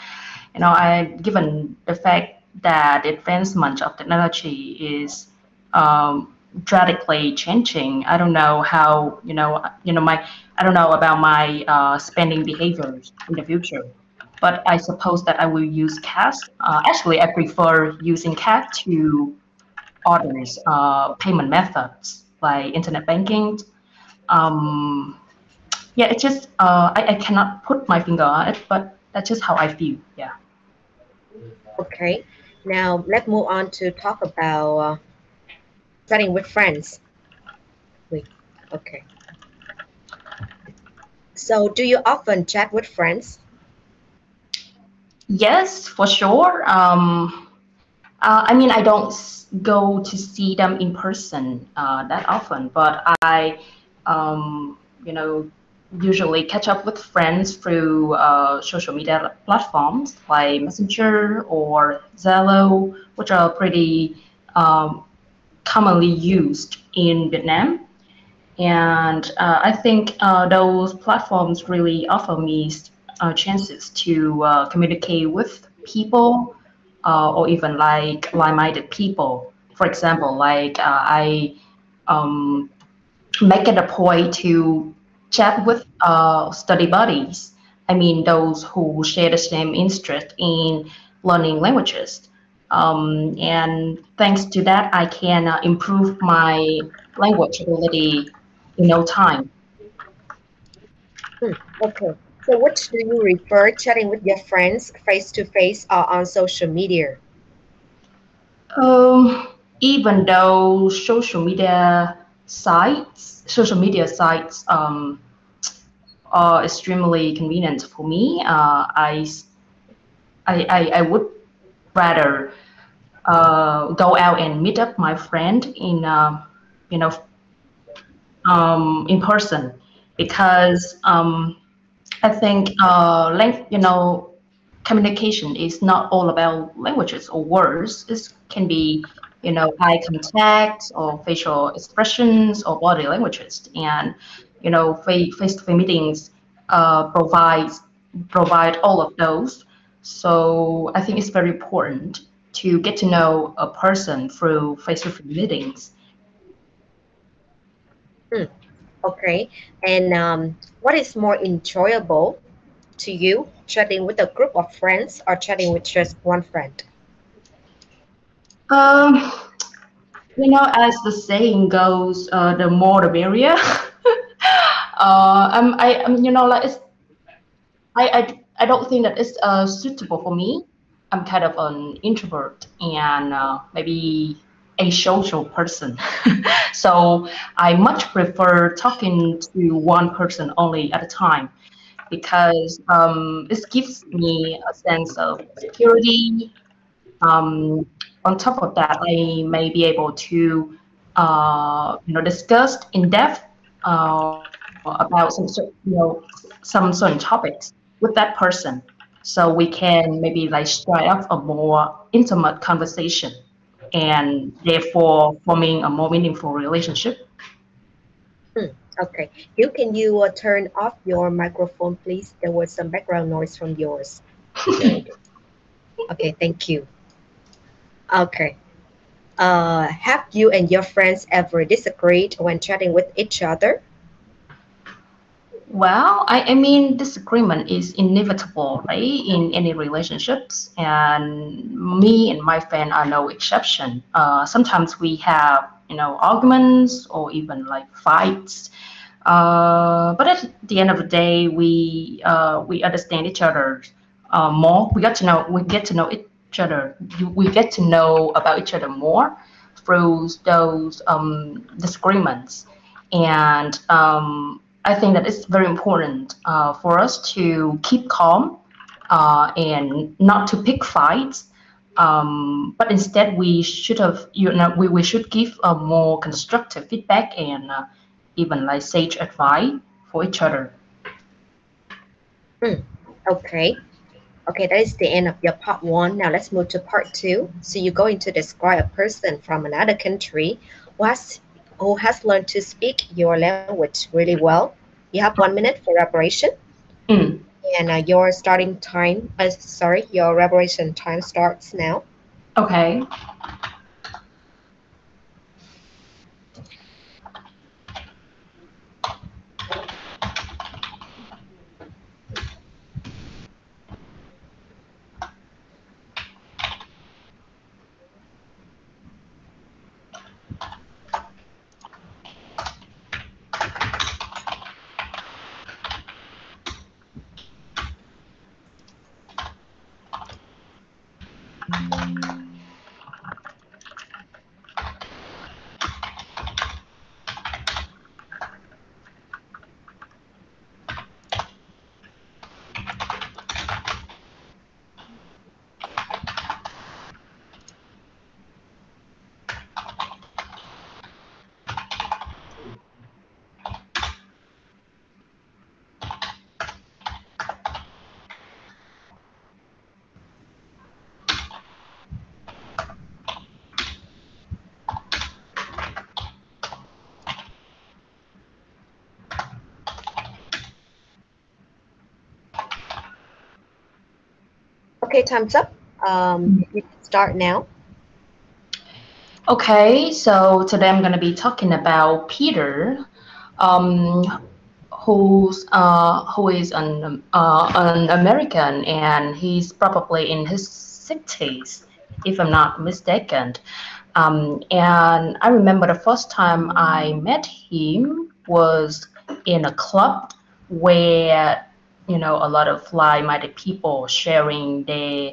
given the fact that the advancement of technology is drastically changing, I don't know how, I don't know about my spending behaviors in the future. But I suppose that I will use cash. Actually, I prefer using cash to others payment methods like internet banking. Um, yeah, it's just I cannot put my finger on it, but that's just how I feel. Yeah. Okay. Now let's move on to talk about chatting with friends. Wait. Okay. So, do you often chat with friends? Yes, for sure. I mean, I don't go to see them in person that often, but I, um, you know, usually catch up with friends through social media platforms like Messenger or Zalo, which are pretty um, commonly used in Vietnam. And I think those platforms really offer me chances to communicate with people or even like-minded people. For example, I um, make it a point to chat with study buddies. I mean, those who share the same interest in learning languages. And thanks to that, I can improve my language ability in no time. Hmm. Okay. So, which do you prefer, chatting with your friends face to face or on social media? Even though social media sites are extremely convenient for me, I would rather go out and meet up my friend you know, in person because I think communication is not all about languages or words. It can be, eye contact or facial expressions or body languages, and face-to-face meetings provide all of those. So I think it's very important to get to know a person through face-to-face meetings. Hmm. Okay. And what is more enjoyable to you, chatting with a group of friends or chatting with just one friend? Um, as the saying goes, the more the merrier. Like I don't think that it's suitable for me. I'm kind of an introvert and maybe a social person. So I much prefer talking to one person only at a time because this gives me a sense of security. um, on top of that, I may be able to, discuss in depth about some certain topics with that person, so we can maybe like strike up a more intimate conversation, and therefore forming a more meaningful relationship. Hmm. Okay. Can you turn off your microphone, please? There was some background noise from yours. Okay. Okay, thank you. Okay. Have you and your friends ever disagreed when chatting with each other? Well, I mean, disagreement is inevitable, right, in any relationships, and me and my friend are no exception. Sometimes we have, arguments or even like fights. But at the end of the day, we understand each other more. We get to know each other. We get to know about each other more through those disagreements, and I think that it's very important for us to keep calm and not to pick fights. But instead, we should have, we should give a more constructive feedback and even like sage advice for each other. Okay. Okay, that is the end of your part one. Now let's move to part two. So you're going to describe a person from another country who has learned to speak your language really well. You have 1 minute for elaboration, Mm. and your starting time, your elaboration time starts now. Okay. Okay, time's up. You can start now. Okay, so today I'm going to be talking about Peter, um, who is an American, and he's probably in his 60s, if I'm not mistaken. And I remember the first time I met him was in a club where a lot of like-minded people sharing their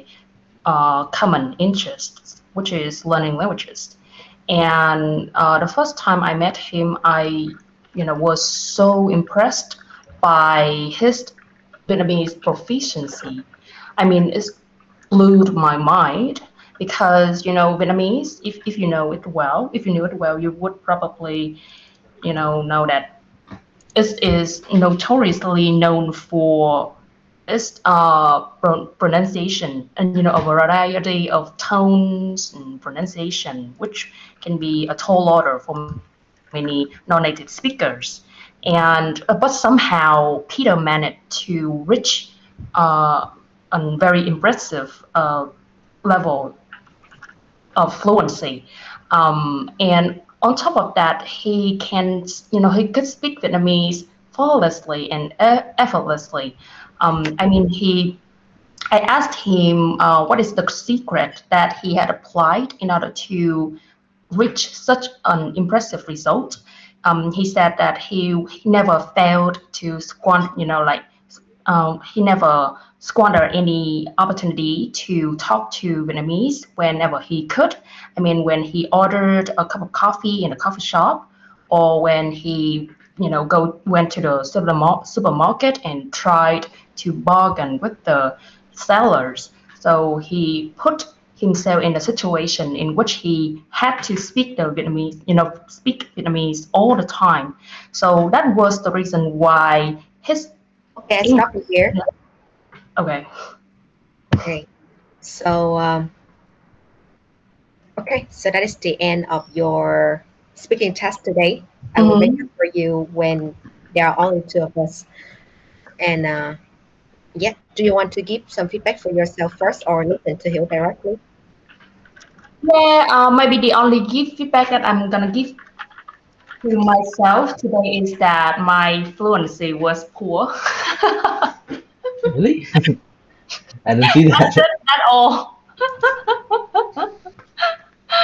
common interests, which is learning languages. And the first time I met him, I was so impressed by his Vietnamese proficiency. I mean, it blew my mind because Vietnamese, if you know it well, if you knew it well, you would probably know that it is notoriously known for its pronunciation and a variety of tones and pronunciation, which can be a tall order for many non-native speakers. And but somehow Peter managed to reach a very impressive level of fluency. And on top of that, he could speak Vietnamese flawlessly and effortlessly. I mean, I asked him what is the secret that he had applied in order to reach such an impressive result. He said that he never failed to he never squandered any opportunity to talk to Vietnamese whenever he could. I mean, when he ordered a cup of coffee in a coffee shop, or when he, went to the supermarket and tried to bargain with the sellers. So he put himself in a situation in which he had to speak the Vietnamese, speak Vietnamese all the time. So that was the reason why his Okay, I stop you here. Okay. Okay, so okay, so that is the end of your speaking test today. I will make it for you when there are only two of us. And yeah, do you want to give some feedback for yourself first, or listen to him directly? Yeah, maybe the only give feedback that I'm gonna give to myself today is that my fluency was poor. Really? I don't see that. At all.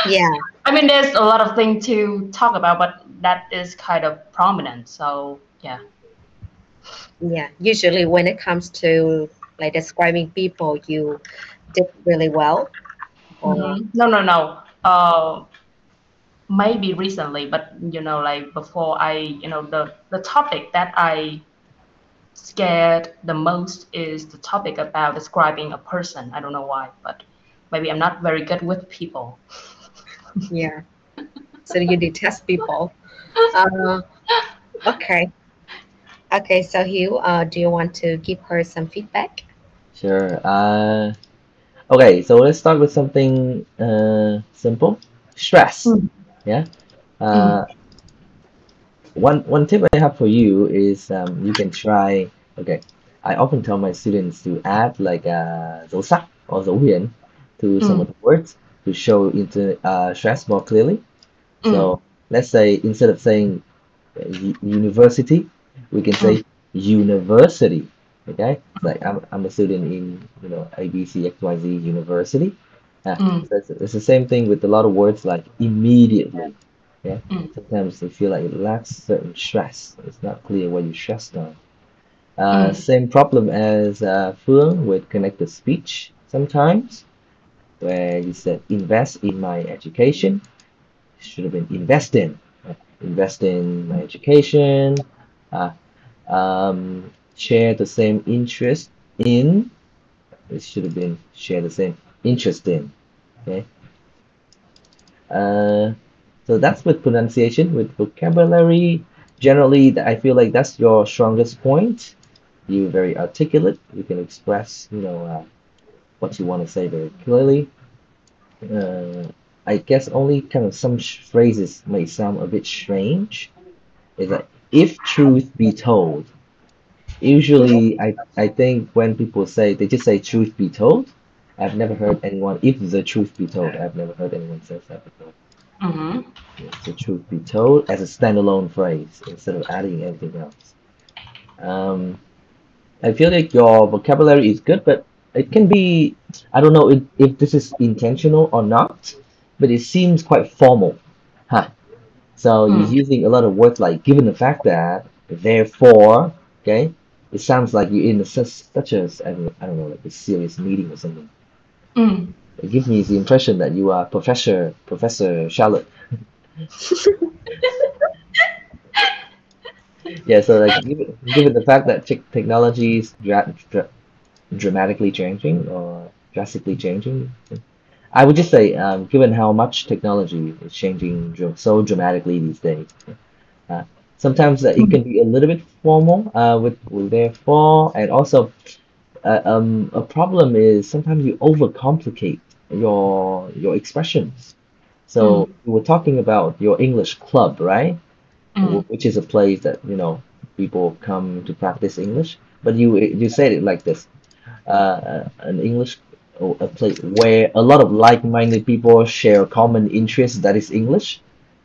Yeah, I mean, there's a lot of things to talk about, but that is kind of prominent. So yeah. yeah. Usually, when it comes to like describing people, you did really well. Or No, no, no. maybe recently, but like before the topic that I scared the most is the topic about describing a person. I don't know why, but maybe I'm not very good with people. Yeah. So you detest people. Uh, okay. Okay. So Hugh, do you want to give her some feedback? Sure. Okay, so let's start with something simple. Stress. Mm, Yeah. mm, Uh, one tip I have for you is you can try. Okay, I often tell my students to add like dấu sắc or dấu hiện to some of mm, the words to show into stress more clearly. mm, So let's say instead of saying university, we can mm, say university. Okay, it's like I'm a student in ABC XYZ University. mm, So it's the same thing with a lot of words like immediately. Yeah, mm, sometimes they feel like it lacks certain stress. It's not clear what you stressed on. mm, Same problem as Phương with connected speech sometimes, where you said invest in my education. Should have been invest in. Invest in my education. Uh, share the same interest in. It should have been share the same interest in. Okay. Uh, so that's with pronunciation. With vocabulary, generally, I feel like that's your strongest point. You're very articulate. You can express, what you want to say very clearly. Uh, I guess only kind of some phrases may sound a bit strange. Is that if truth be told? Usually, I think when people say they just say truth be told. I've never heard anyone, if the truth be told, I've never heard anyone say that before. mm, Yes, the truth be told as a standalone phrase instead of adding anything else. Um, I feel like your vocabulary is good, but it can be, I don't know if this is intentional or not, but it seems quite formal. Huh. So you're mm, using a lot of words like given the fact that, therefore, okay? It sounds like you're in such a, I don't know, like a serious meeting or something. mm, It gives me the impression that you are Professor Charlotte. Yeah, so like given the fact that technology is dramatically changing or drastically changing, I would just say, given how much technology is changing so dramatically these days, uh, sometimes it mm, can be a little bit formal with therefore, and also a problem is sometimes you overcomplicate your expressions. So mm, we were talking about your English club, right? mm, Which is a place that people come to practice English. But you said it like this: an English or a place where a lot of like-minded people share a common interest that is English,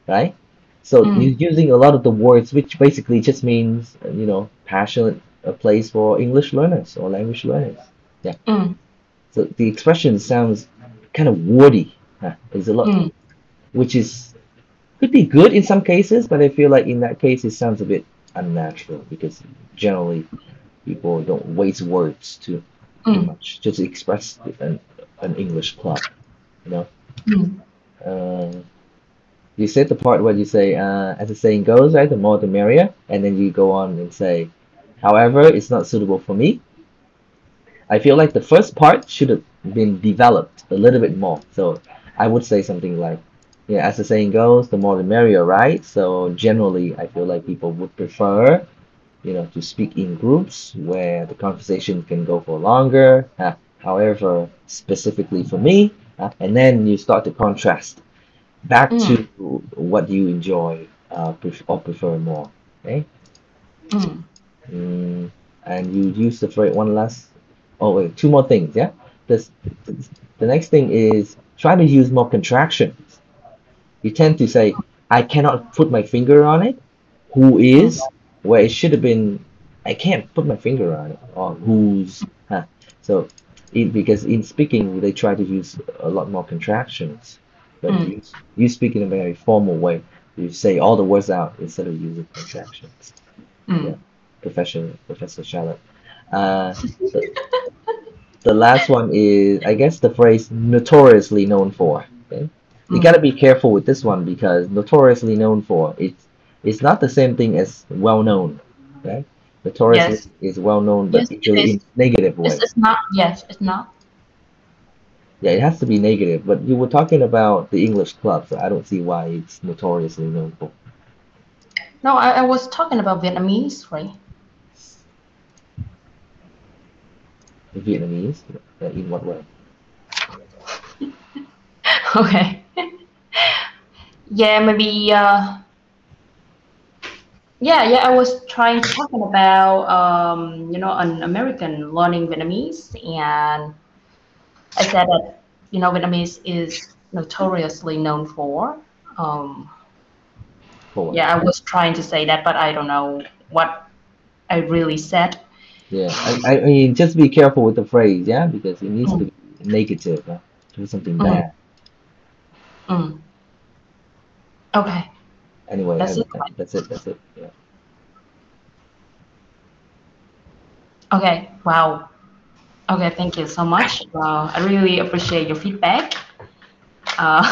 right? So mm, you're using a lot of the words, which basically just means passionate a place for English learners or language learners. Yeah. mm, So the expression sounds kind of wordy. There's a lot, mm, which is could be good in some cases, but I feel like in that case it sounds a bit unnatural because generally people don't waste words too mm, much just to express an English club, you know. mm, Uh, you said the part where you say, as the saying goes, right, the more the merrier, and then you go on and say, however, it's not suitable for me. I feel like the first part should have been developed a little bit more. So I would say something like, yeah, as the saying goes, the more the merrier, right? So generally, I feel like people would prefer, to speak in groups where the conversation can go for longer. However, specifically for me, and then you start to contrast back to mm, what you enjoy or prefer more. Okay? mm, Mm, and you use the phrase one last. Oh wait, two more things. Yeah. This the next thing is try to use more contractions. You tend to say, "I cannot put my finger on it." Who mm, is? Where it should have been, "I can't put my finger on it," or who's. So, because in speaking they try to use a lot more contractions, but mm, you speak in a very formal way. You say all the words out instead of using contractions. Yeah, mm. Professor Charlotte. Uh, the, the last one is, I guess, the phrase notoriously known for. Okay? You got to be careful with this one because notoriously known for it's not the same thing as well known. Okay, notoriously Yes. is well known, but Yes, it usually in is. negative way. It's not. Yes, it's not. Yeah, it has to be negative. But you were talking about the English club, so I don't see why it's notoriously known for. No, I was talking about Vietnamese, right? Vietnamese. In what way? Okay. Yeah, maybe. Yeah. I was trying to talking about an American learning Vietnamese, and I said that Vietnamese is notoriously known for. Um, For what? yeah, I was trying to say that, but I don't know what I really said. Yeah, I mean, just be careful with the phrase, yeah, because it needs to Mm, be negative, to be something mm, bad. mm. Okay, Anyway, that's it. that's it. That's it. Yeah. Okay, wow. Okay, thank you so much. I really appreciate your feedback. Uh,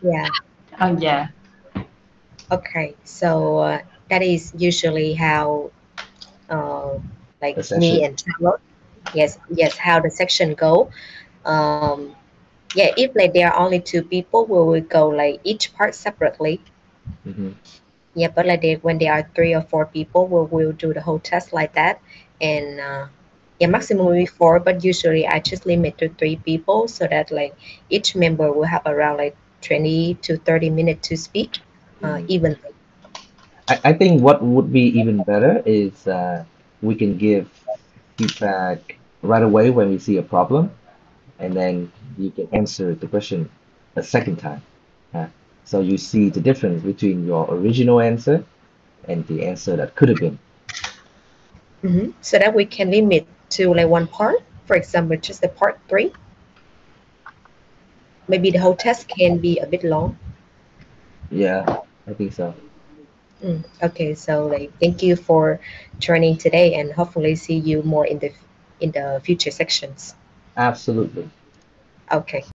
Yeah. yeah. Okay. So that is usually how uh, like A me session. and Charlotte. Yes. Yes. How the section go. Um, yeah. If like there are only two people, we will go like each part separately. Hmm. Yeah. But like when there are three or four people, we will do the whole test like that. And yeah, maximum will be four, but usually I just limit to three people so that like each member will have around like 20 to 30 minutes to speak Hmm. evenly. I think what would be even better is we can give feedback right away when we see a problem, and then you can answer the question a second time. Uh, so you see the difference between your original answer and the answer that could have been. So that we can limit to like one part. For example, just the part three. Maybe the whole test can be a bit long. Yeah, I think so. Okay, so like thank you for joining today, and hopefully see you more in the future sections. Absolutely. Okay.